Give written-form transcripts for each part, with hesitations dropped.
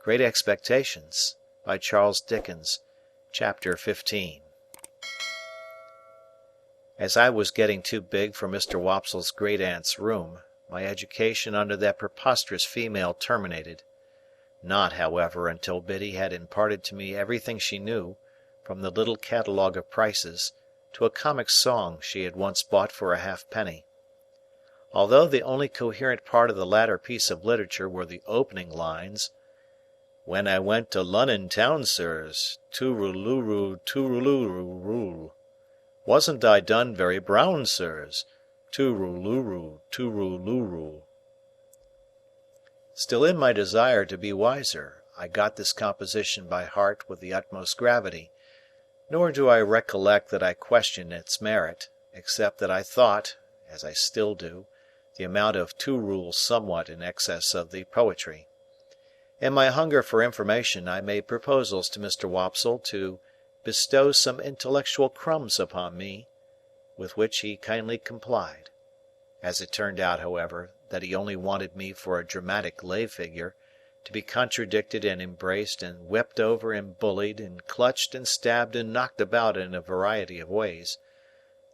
Great Expectations, by Charles Dickens, Chapter 15. As I was getting too big for Mr. Wopsle's great-aunt's room, my education under that preposterous female terminated. Not, however, until Biddy had imparted to me everything she knew, from the little catalogue of prices, to a comic song she had once bought for a halfpenny. Although the only coherent part of the latter piece of literature were the opening lines, "When I went to Lunnon town, sirs, tooralooroo, tooralooroo, wasn't I done very brown, sirs, tooralooroo, tooralooroo." Still in my desire to be wiser, I got this composition by heart with the utmost gravity, nor do I recollect that I questioned its merit, except that I thought, as I still do, the amount of toorul somewhat in excess of the poetry. In my hunger for information, I made proposals to Mr. Wopsle to bestow some intellectual crumbs upon me, with which he kindly complied. As it turned out, however, that he only wanted me for a dramatic lay figure, to be contradicted and embraced and wept over and bullied and clutched and stabbed and knocked about in a variety of ways,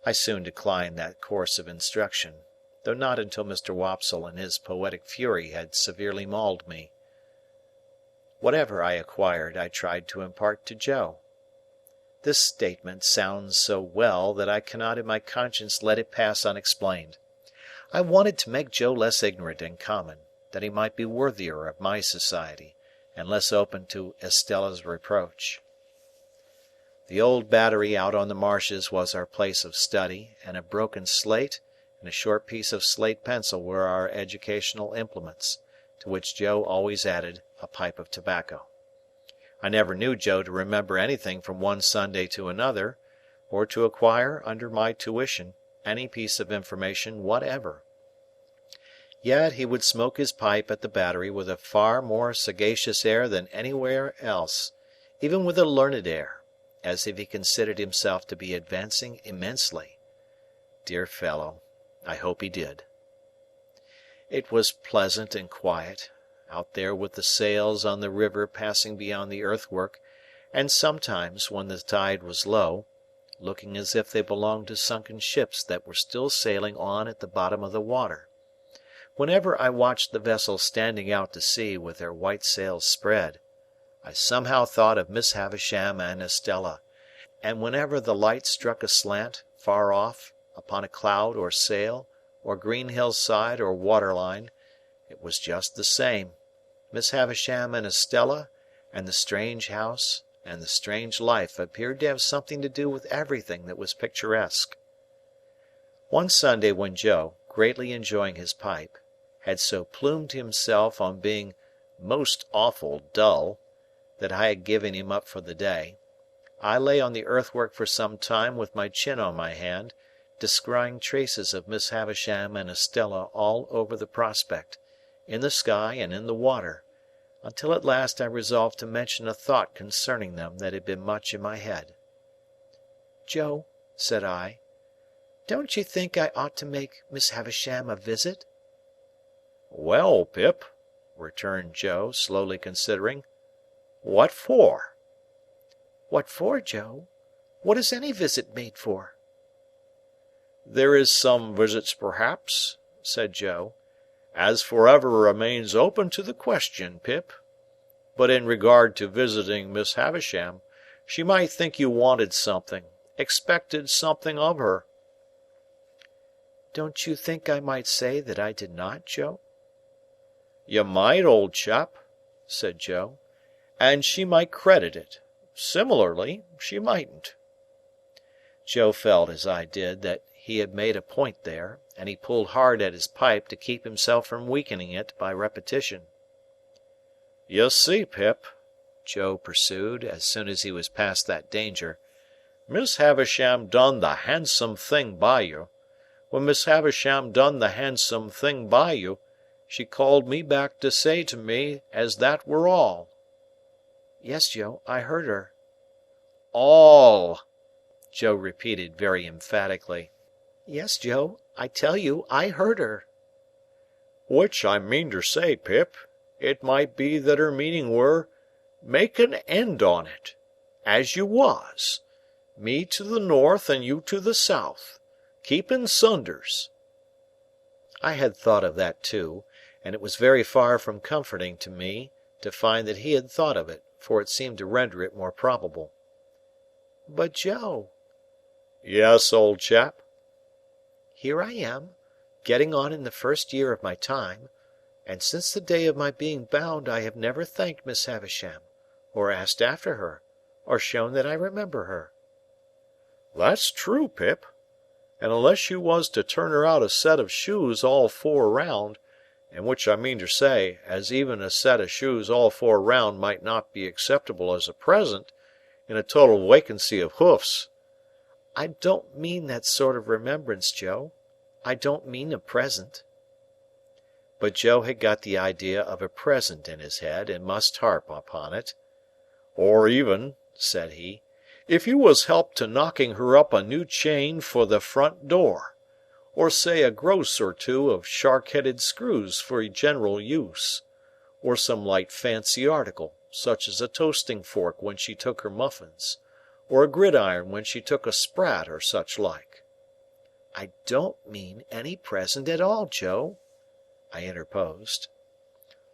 I soon declined that course of instruction, though not until Mr. Wopsle in his poetic fury had severely mauled me. Whatever I acquired I tried to impart to Joe. This statement sounds so well that I cannot in my conscience let it pass unexplained. I wanted to make Joe less ignorant and common, that he might be worthier of my society, and less open to Estella's reproach. The old battery out on the marshes was our place of study, and a broken slate and a short piece of slate pencil were our educational implements, to which Joe always added a pipe of tobacco. I never knew Joe to remember anything from one Sunday to another, or to acquire, under my tuition, any piece of information whatever. Yet he would smoke his pipe at the battery with a far more sagacious air than anywhere else, even with a learned air, as if he considered himself to be advancing immensely. Dear fellow, I hope he did. It was pleasant and quiet, out there with the sails on the river passing beyond the earthwork, and sometimes, when the tide was low, looking as if they belonged to sunken ships that were still sailing on at the bottom of the water. Whenever I watched the vessels standing out to sea with their white sails spread, I somehow thought of Miss Havisham and Estella, and whenever the light struck aslant, far off, upon a cloud or sail, or green hillside or waterline, it was just the same. Miss Havisham and Estella, and the strange house, and the strange life appeared to have something to do with everything that was picturesque. One Sunday when Joe, greatly enjoying his pipe, had so plumed himself on being "most awful dull" that I had given him up for the day, I lay on the earthwork for some time with my chin on my hand, descrying traces of Miss Havisham and Estella all over the prospect, in the sky and in the water, until at last I resolved to mention a thought concerning them that had been much in my head. "Joe," said I, "don't you think I ought to make Miss Havisham a visit?" "Well, Pip," returned Joe, slowly considering, "what for?" "What for, Joe? What is any visit made for?" "There is some visits, perhaps," said Joe, "as forever remains open to the question, Pip. But in regard to visiting Miss Havisham, she might think you wanted something, expected something of her." "Don't you think I might say that I did not, Joe?" "You might, old chap," said Joe, "and she might credit it. Similarly, she mightn't." Joe felt, as I did, that he had made a point there, and he pulled hard at his pipe to keep himself from weakening it by repetition. "You see, Pip," Joe pursued, as soon as he was past that danger, "Miss Havisham done the handsome thing by you. When Miss Havisham done the handsome thing by you, she called me back to say to me as that were all." "Yes, Joe, I heard her." "All," Joe repeated very emphatically. "Yes, Joe, I tell you I heard her." "Which I mean to say, Pip, it might be that her meaning were, make an end on it, as you was, me to the north and you to the south, keeping sunders." I had thought of that too, and it was very far from comforting to me to find that he had thought of it, for it seemed to render it more probable. "But, Joe—" "Yes, old chap." "Here I am, getting on in the first year of my time, and since the day of my being bound I have never thanked Miss Havisham, or asked after her, or shown that I remember her." "That's true, Pip. And unless you was to turn her out a set of shoes all four round, and which I mean to say, as even a set of shoes all four round might not be acceptable as a present, in a total wacancy of hoofs." "I don't mean that sort of remembrance, Joe. I don't mean a present." But Joe had got the idea of a present in his head, and must harp upon it. "Or even," said he, "if you was helped to knocking her up a new chain for the front door, or say a gross or two of shark-headed screws for general use, or some light fancy article, such as a toasting fork when she took her muffins, or a gridiron when she took a sprat or such like." "I don't mean any present at all, Joe," I interposed.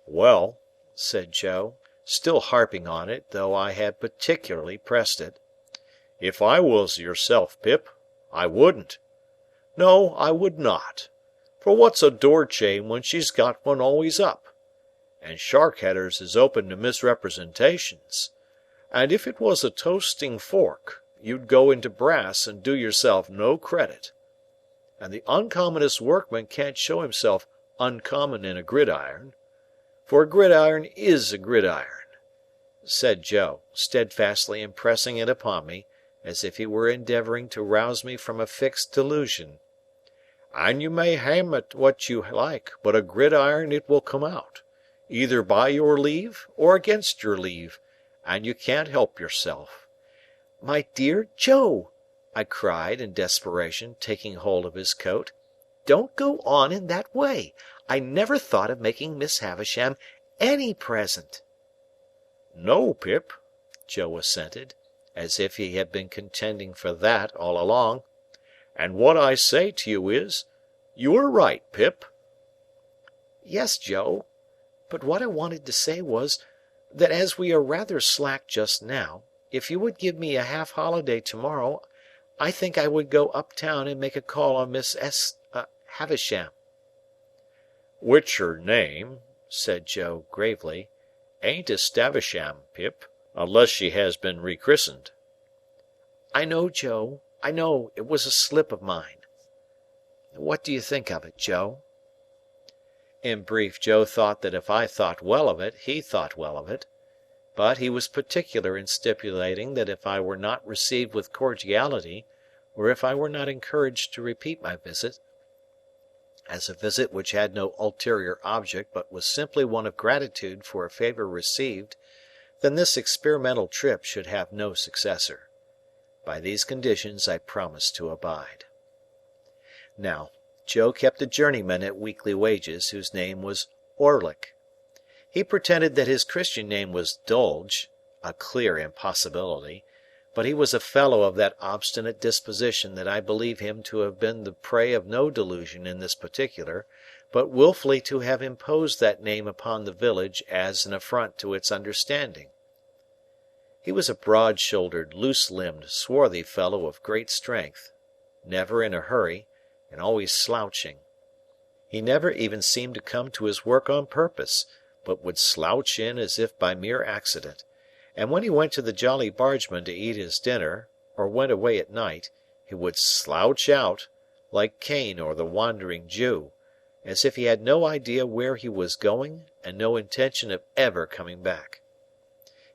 "Well," said Joe, still harping on it, though I had particularly pressed it, "if I was yourself, Pip, I wouldn't. No, I would not. For what's a door chain when she's got one always up? And shark-headers is open to misrepresentations. And if it was a toasting fork, you'd go into brass and do yourself no credit. And the uncommonest workman can't show himself uncommon in a gridiron. For a gridiron is a gridiron," said Joe, steadfastly impressing it upon me, as if he were endeavouring to rouse me from a fixed delusion. "And you may ham it what you like, but a gridiron it will come out, either by your leave or against your leave, and you can't help yourself." "My dear Joe," I cried in desperation, taking hold of his coat, "don't go on in that way. I never thought of making Miss Havisham any present." "No, Pip," Joe assented, as if he had been contending for that all along. "And what I say to you is, you are right, Pip." "Yes, Joe. But what I wanted to say was, that as we are rather slack just now, if you would give me a half-holiday to-morrow, I think I would go up-town and make a call on Miss Havisham." "Which her name," said Joe, gravely, "ain't Stavisham, Pip, unless she has been rechristened." "I know, Joe, I know. It was a slip of mine. What do you think of it, Joe?" In brief, Joe thought that if I thought well of it, he thought well of it. But he was particular in stipulating that if I were not received with cordiality, or if I were not encouraged to repeat my visit, as a visit which had no ulterior object but was simply one of gratitude for a favour received, then this experimental trip should have no successor. By these conditions I promised to abide. Now, Joe kept a journeyman at weekly wages, whose name was Orlick. He pretended that his Christian name was Dolge, a clear impossibility, but he was a fellow of that obstinate disposition that I believe him to have been the prey of no delusion in this particular, but wilfully to have imposed that name upon the village as an affront to its understanding. He was a broad-shouldered, loose-limbed, swarthy fellow of great strength, never in a hurry, and always slouching. He never even seemed to come to his work on purpose, but would slouch in as if by mere accident, and when he went to the Jolly Bargeman to eat his dinner, or went away at night, he would slouch out, like Cain or the Wandering Jew, as if he had no idea where he was going and no intention of ever coming back.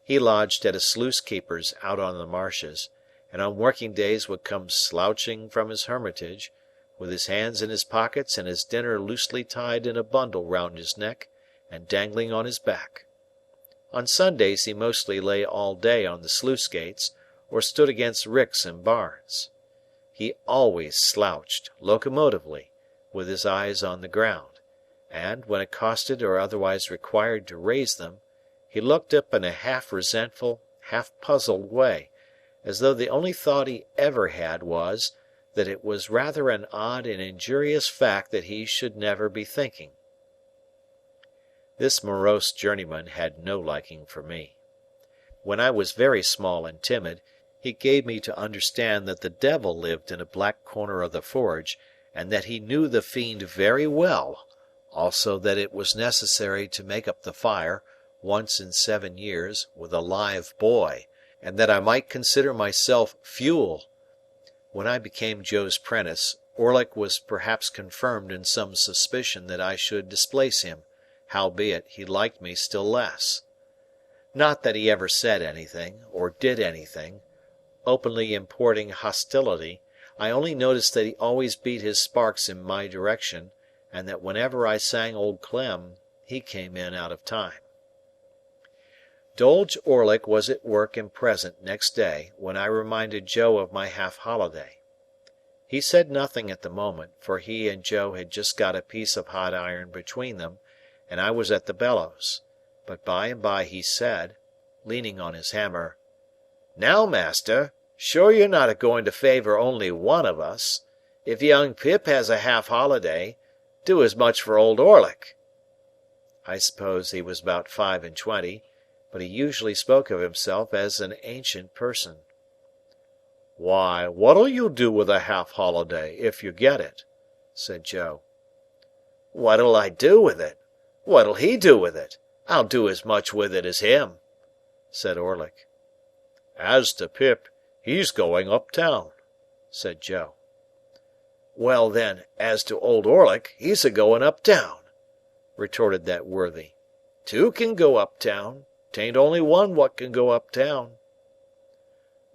He lodged at a sluice-keeper's out on the marshes, and on working days would come slouching from his hermitage, with his hands in his pockets and his dinner loosely tied in a bundle round his neck and dangling on his back. On Sundays he mostly lay all day on the sluice-gates, or stood against ricks and barns. He always slouched, locomotively, with his eyes on the ground, and, when accosted or otherwise required to raise them, he looked up in a half resentful, half puzzled way, as though the only thought he ever had was, that it was rather an odd and injurious fact that he should never be thinking. This morose journeyman had no liking for me. When I was very small and timid, he gave me to understand that the devil lived in a black corner of the forge, and that he knew the fiend very well, also that it was necessary to make up the fire, once in 7 years, with a live boy, and that I might consider myself fuel. When I became Joe's prentice, Orlick was perhaps confirmed in some suspicion that I should displace him, howbeit he liked me still less. Not that he ever said anything, or did anything, openly importing hostility. I only noticed that he always beat his sparks in my direction, and that whenever I sang Old Clem, he came in out of time. Dolge Orlick was at work and present next day, when I reminded Joe of my half-holiday. He said nothing at the moment, for he and Joe had just got a piece of hot iron between them, and I was at the bellows. But by and by he said, leaning on his hammer, "Now, master, sure you're not a-going to favour only one of us. If young Pip has a half-holiday, do as much for old Orlick." I suppose he was about 25, but he usually spoke of himself as an ancient person. "Why, what'll you do with a half-holiday, if you get it?" said Joe. "What'll I do with it? What'll he do with it? I'll do as much with it as him," said Orlick. "As to Pip, he's going up-town," said Joe. "Well, then, as to old Orlick, he's a-going up-town," retorted that worthy. "Two can go up-town. 'Tain't only one what can go up-town."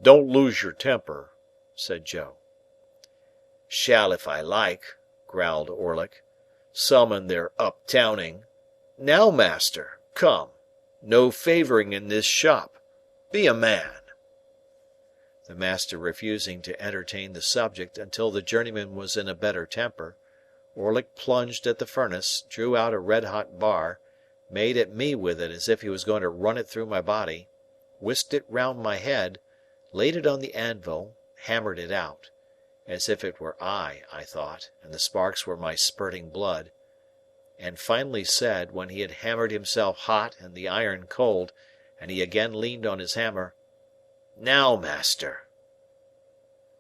"Don't lose your temper," said Joe. "Shall if I like," growled Orlick. "Summon their up-towning. Now, master, come. No favouring in this shop. Be a man." The master refusing to entertain the subject until the journeyman was in a better temper, Orlick plunged at the furnace, drew out a red-hot bar, made at me with it as if he was going to run it through my body, whisked it round my head, laid it on the anvil, hammered it out, as if it were I thought, and the sparks were my spurting blood, and finally said, when he had hammered himself hot and the iron cold, and he again leaned on his hammer, "Now, master."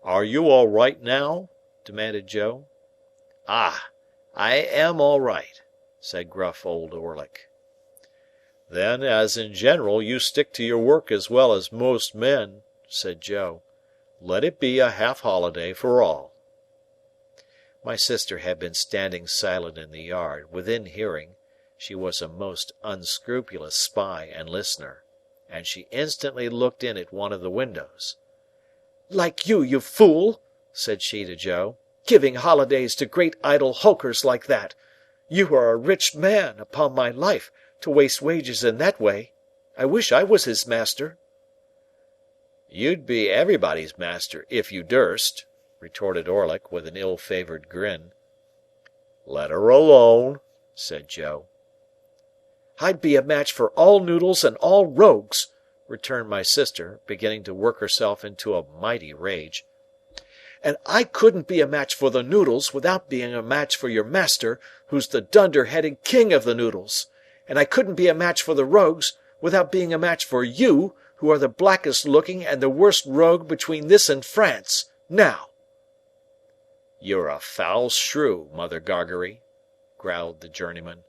"Are you all right now?" demanded Joe. "Ah, I am all right," said gruff old Orlick. "Then, as in general you stick to your work as well as most men," said Joe, "let it be a half-holiday for all." My sister had been standing silent in the yard, within hearing. She was a most unscrupulous spy and listener, and she instantly looked in at one of the windows. "Like you fool," said she to Joe, "giving holidays to great idle hokers like that! You are a rich man, upon my life, to waste wages in that way. I wish I was his master." "You'd be everybody's master, if you durst," retorted Orlick, with an ill-favoured grin. "Let her alone," said Joe. "I'd be a match for all noodles and all rogues," returned my sister, beginning to work herself into a mighty rage. "And I couldn't be a match for the noodles without being a match for your master, who's the dunder-headed king of the noodles. And I couldn't be a match for the rogues without being a match for you, who are the blackest-looking and the worst rogue between this and France. Now!" "You're a foul shrew, Mother Gargery," growled the journeyman.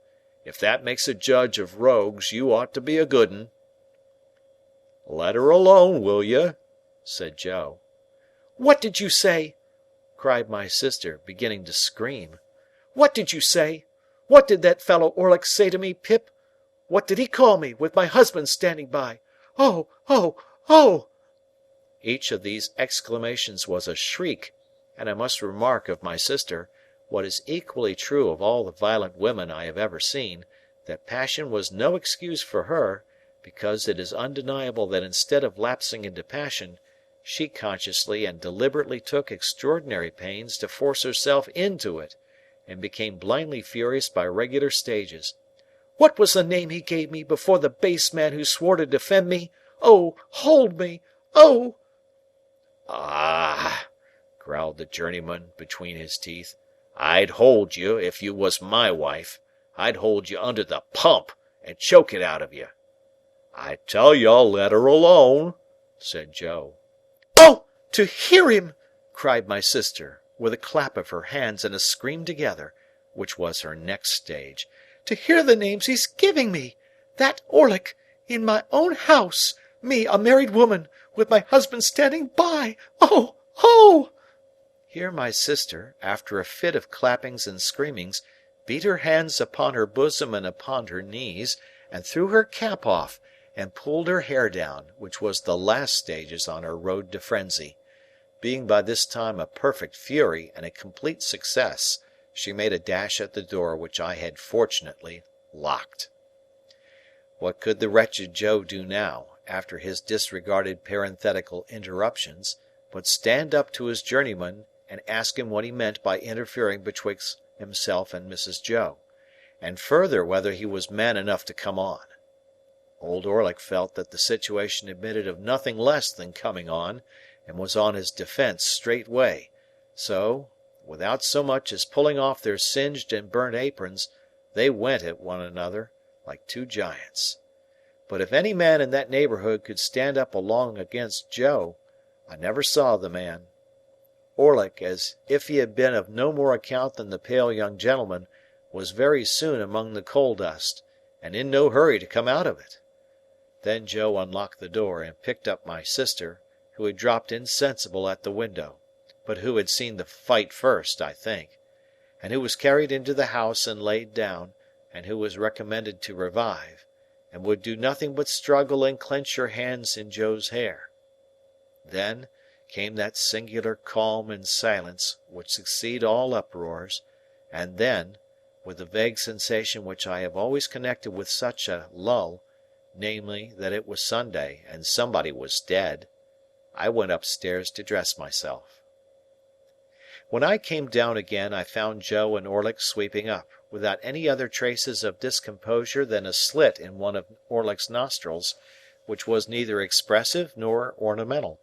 "If that makes a judge of rogues, you ought to be a good 'un." "Let her alone, will you?" said Joe. "What did you say?" cried my sister, beginning to scream. "What did you say? What did that fellow Orlick say to me, Pip? What did he call me, with my husband standing by? Oh, oh, oh!" Each of these exclamations was a shriek, and I must remark of my sister, what is equally true of all the violent women I have ever seen, that passion was no excuse for her, because it is undeniable that instead of lapsing into passion, she consciously and deliberately took extraordinary pains to force herself into it, and became blindly furious by regular stages. "What was the name he gave me before the base man who swore to defend me? Oh, hold me! Oh!" "Ah!" growled the journeyman between his teeth. "I'd hold you, if you was my wife. I'd hold you under the pump, and choke it out of you." "I tell you, let her alone," said Joe. "Oh, to hear him!" cried my sister, with a clap of her hands and a scream together, which was her next stage. "To hear the names he's giving me! That Orlick, in my own house! Me, a married woman, with my husband standing by! Oh! Oh!" Here my sister, after a fit of clappings and screamings, beat her hands upon her bosom and upon her knees, and threw her cap off, and pulled her hair down, which was the last stages on her road to frenzy. Being by this time a perfect fury and a complete success, she made a dash at the door which I had fortunately locked. What could the wretched Joe do now, after his disregarded parenthetical interruptions, but stand up to his journeyman and ask him what he meant by interfering betwixt himself and Mrs. Joe, and further whether he was man enough to come on? Old Orlick felt that the situation admitted of nothing less than coming on, and was on his defence straightway, so, without so much as pulling off their singed and burnt aprons, they went at one another like two giants. But if any man in that neighbourhood could stand up along against Joe, I never saw the man. Orlick, as if he had been of no more account than the pale young gentleman, was very soon among the coal dust, and in no hurry to come out of it. Then Joe unlocked the door, and picked up my sister, who had dropped insensible at the window, but who had seen the fight first, I think, and who was carried into the house and laid down, and who was recommended to revive, and would do nothing but struggle and clench her hands in Joe's hair. Then came that singular calm and silence which succeed all uproars, and then, with the vague sensation which I have always connected with such a lull, namely, that it was Sunday and somebody was dead, I went upstairs to dress myself. When I came down again, I found Joe and Orlick sweeping up, without any other traces of discomposure than a slit in one of Orlick's nostrils, which was neither expressive nor ornamental.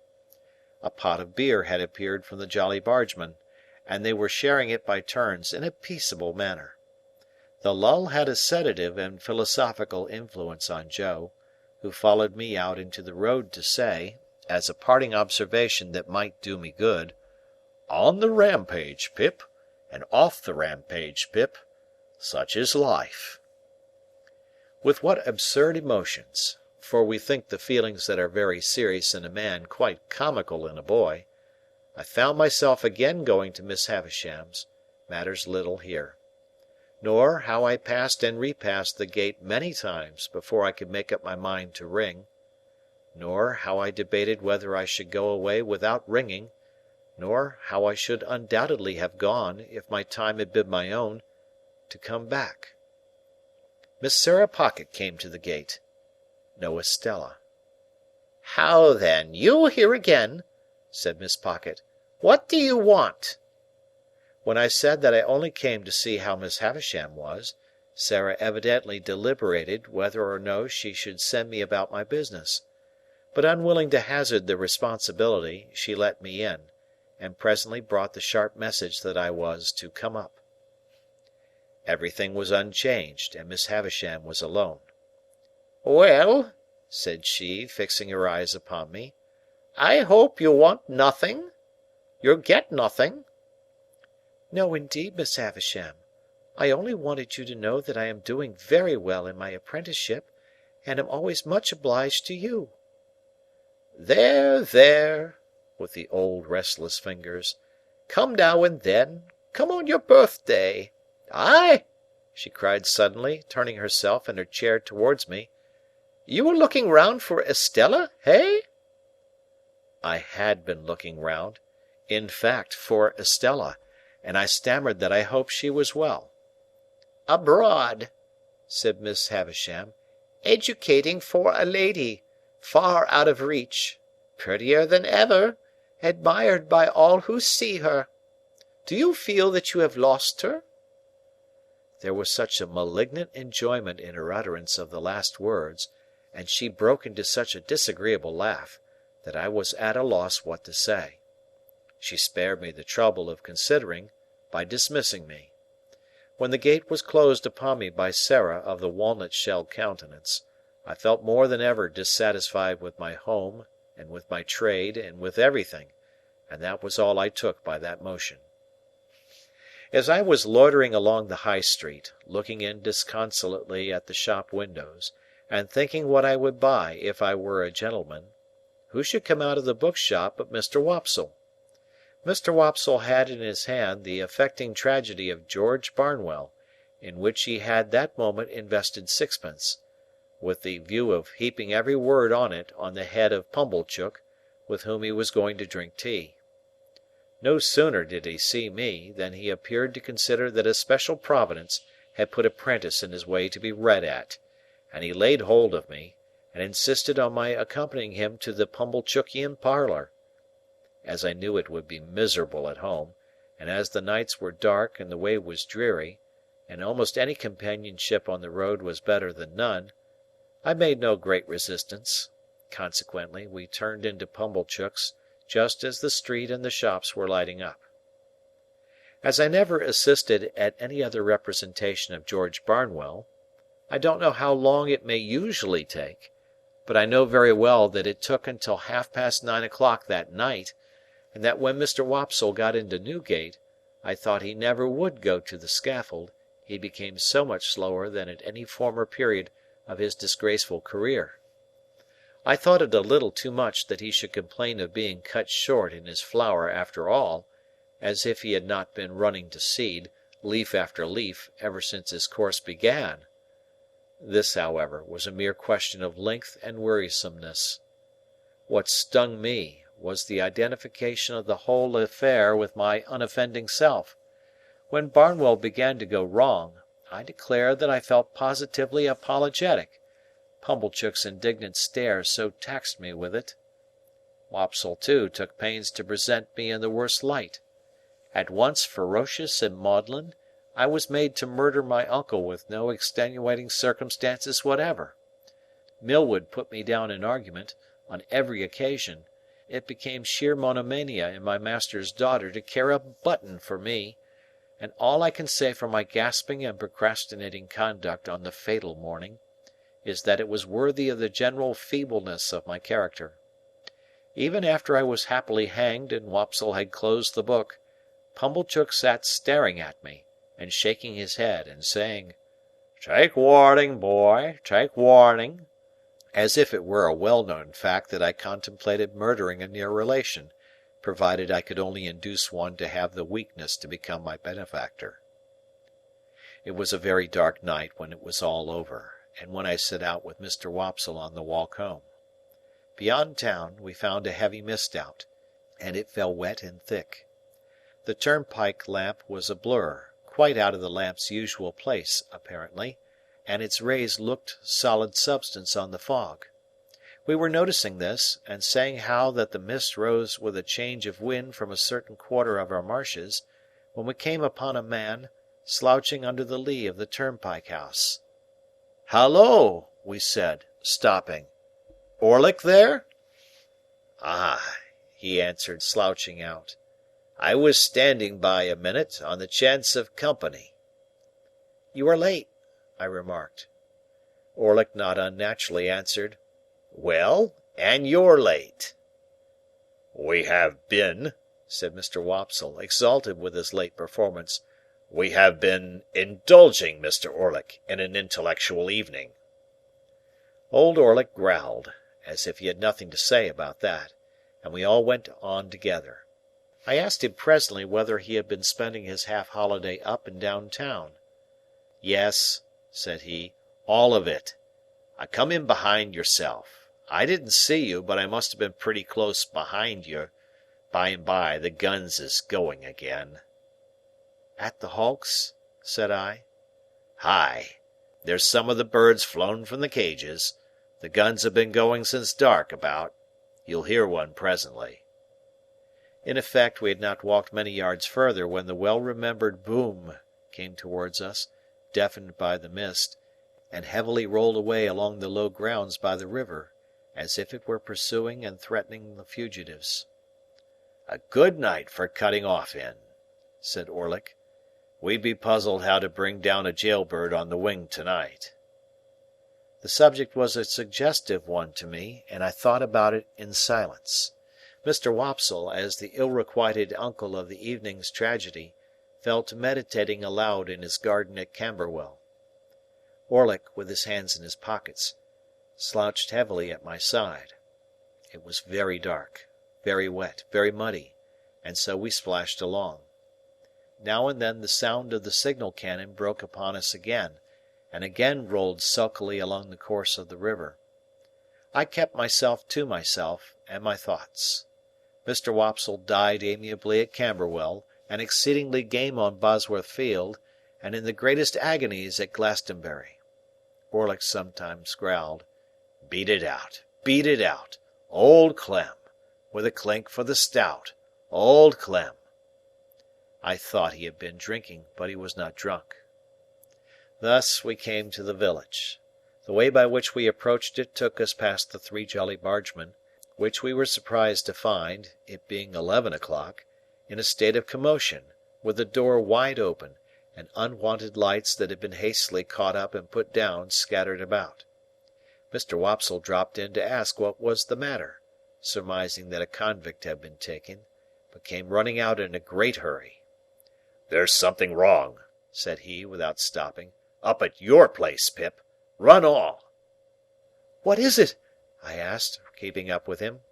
A pot of beer had appeared from the Jolly Bargemen, and they were sharing it by turns in a peaceable manner. The lull had a sedative and philosophical influence on Joe, who followed me out into the road to say, as a parting observation that might do me good, "On the rampage, Pip, and off the rampage, Pip. Such is life." With what absurd emotions, for we think the feelings that are very serious in a man quite comical in a boy, I found myself again going to Miss Havisham's, matters little here. Nor how I passed and repassed the gate many times before I could make up my mind to ring, nor how I debated whether I should go away without ringing, nor how I should undoubtedly have gone, if my time had been my own, to come back. Miss Sarah Pocket came to the gate. No Estella. "How then, you here again?" said Miss Pocket. "What do you want?" When I said that I only came to see how Miss Havisham was, Sarah evidently deliberated whether or no she should send me about my business. But unwilling to hazard the responsibility, she let me in, and presently brought the sharp message that I was to come up. Everything was unchanged, and Miss Havisham was alone. "Well," said she, fixing her eyes upon me, "I hope you want nothing? You'll get nothing?" "No, indeed, Miss Havisham. I only wanted you to know that I am doing very well in my apprenticeship, and am always much obliged to you." "There, there," with the old restless fingers. "Come now and then. Come on your birthday. Aye!" she cried suddenly, turning herself in her chair towards me. "You were looking round for Estella, hey?" I had been looking round, in fact, for Estella, and I stammered that I hoped she was well. "Abroad," said Miss Havisham, "educating for a lady, far out of reach, prettier than ever, admired by all who see her. Do you feel that you have lost her? There was such a malignant enjoyment in her utterance of the last words, and she broke into such a disagreeable laugh, that I was at a loss what to say. She spared me the trouble of considering, by dismissing me. When the gate was closed upon me by Sarah of the walnut-shell countenance, I felt more than ever dissatisfied with my home, and with my trade, and with everything, and that was all I took by that motion. As I was loitering along the High Street, looking in disconsolately at the shop windows, and thinking what I would buy if I were a gentleman, who should come out of the bookshop but Mr. Wopsle. Mr. Wopsle had in his hand the affecting tragedy of George Barnwell, in which he had that moment invested sixpence, with the view of heaping every word on it on the head of Pumblechook, with whom he was going to drink tea. No sooner did he see me, than he appeared to consider that a special providence had put a 'prentice in his way to be read at, and he laid hold of me, and insisted on my accompanying him to the Pumblechookian parlour. As I knew it would be miserable at home, and as the nights were dark and the way was dreary, and almost any companionship on the road was better than none, I made no great resistance. Consequently, we turned into Pumblechook's just as the street and the shops were lighting up. As I never assisted at any other representation of George Barnwell, I don't know how long it may usually take, but I know very well that it took until 9:30 that night, and that when Mr. Wopsle got into Newgate, I thought he never would go to the scaffold, he became so much slower than at any former period of his disgraceful career. I thought it a little too much that he should complain of being cut short in his flower after all, as if he had not been running to seed, leaf after leaf, ever since his course began. This, however, was a mere question of length and wearisomeness. What stung me was the identification of the whole affair with my unoffending self. When Barnwell began to go wrong, I declare that I felt positively apologetic. Pumblechook's indignant stare so taxed me with it. Wopsle, too, took pains to present me in the worst light. At once ferocious and maudlin, I was made to murder my uncle with no extenuating circumstances whatever. Millwood put me down in argument, on every occasion. It became sheer monomania in my master's daughter to care a button for me, and all I can say for my gasping and procrastinating conduct on the fatal morning is that it was worthy of the general feebleness of my character. Even after I was happily hanged and Wopsle had closed the book, Pumblechook sat staring at me, and shaking his head, and saying, "Take warning, boy, take warning," as if it were a well-known fact that I contemplated murdering a near relation, provided I could only induce one to have the weakness to become my benefactor. It was a very dark night when it was all over, and when I set out with Mr. Wopsle on the walk home. Beyond town, we found a heavy mist out, and it fell wet and thick. The turnpike lamp was a blur, quite out of the lamp's usual place, apparently, and its rays looked solid substance on the fog. We were noticing this, and saying how that the mist rose with a change of wind from a certain quarter of our marshes, when we came upon a man slouching under the lee of the turnpike house. "Halloa!" we said, stopping. "Orlick there?" "Ah!" he answered, slouching out. "I was standing by a minute, on the chance of company." "You are late," I remarked. Orlick not unnaturally answered, "Well, and you're late." "We have been," said Mr. Wopsle, exalted with his late performance, "we have been indulging Mr. Orlick in an intellectual evening." Old Orlick growled, as if he had nothing to say about that, and we all went on together. I asked him presently whether he had been spending his half-holiday up and down town. "Yes," said he, "all of it. I come in behind yourself. I didn't see you, but I must have been pretty close behind you. By and by, the guns is going again." "At the hulks?" said I. "Ay. There's some of the birds flown from the cages. The guns have been going since dark about. You'll hear one presently." In effect, we had not walked many yards further when the well-remembered boom came towards us, deafened by the mist, and heavily rolled away along the low grounds by the river, as if it were pursuing and threatening the fugitives. "A good night for cutting off in," said Orlick. "We'd be puzzled how to bring down a jail bird on the wing tonight." The subject was a suggestive one to me, and I thought about it in silence. Mr. Wopsle, as the ill-requited uncle of the evening's tragedy, fell to meditating aloud in his garden at Camberwell. Orlick, with his hands in his pockets, slouched heavily at my side. It was very dark, very wet, very muddy, and so we splashed along. Now and then the sound of the signal cannon broke upon us again, and again rolled sulkily along the course of the river. I kept myself to myself and my thoughts. Mr. Wopsle died amiably at Camberwell, and exceedingly game on Bosworth Field, and in the greatest agonies at Glastonbury. Orlick sometimes growled, "Beat it out, beat it out, Old Clem, with a clink for the stout, Old Clem." I thought he had been drinking, but he was not drunk. Thus we came to the village. The way by which we approached it took us past the Three Jolly Bargemen, which we were surprised to find, it being 11 o'clock, in a state of commotion, with the door wide open, and unwonted lights that had been hastily caught up and put down scattered about. Mr. Wopsle dropped in to ask what was the matter, surmising that a convict had been taken, but came running out in a great hurry. "There's something wrong," said he, without stopping. "Up at your place, Pip. Run all." "What is it?" I asked, keeping up with him.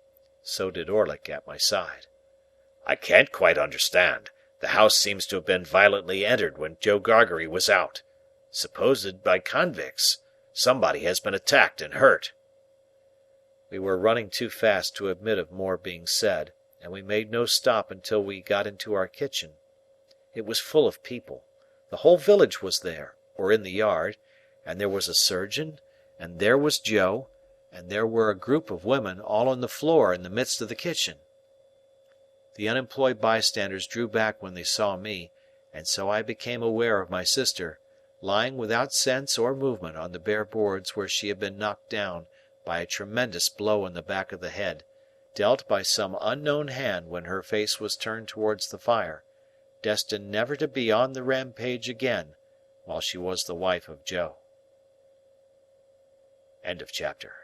So did Orlick at my side. "I can't quite understand. The house seems to have been violently entered when Joe Gargery was out. Supposed by convicts. Somebody has been attacked and hurt." We were running too fast to admit of more being said, and we made no stop until we got into our kitchen. It was full of people. The whole village was there, or in the yard, and there was a surgeon, and there was Joe, and there were a group of women, all on the floor in the midst of the kitchen. The unemployed bystanders drew back when they saw me, and so I became aware of my sister, lying without sense or movement on the bare boards where she had been knocked down by a tremendous blow on the back of the head, dealt by some unknown hand when her face was turned towards the fire, destined never to be on the rampage again while she was the wife of Joe. End of chapter.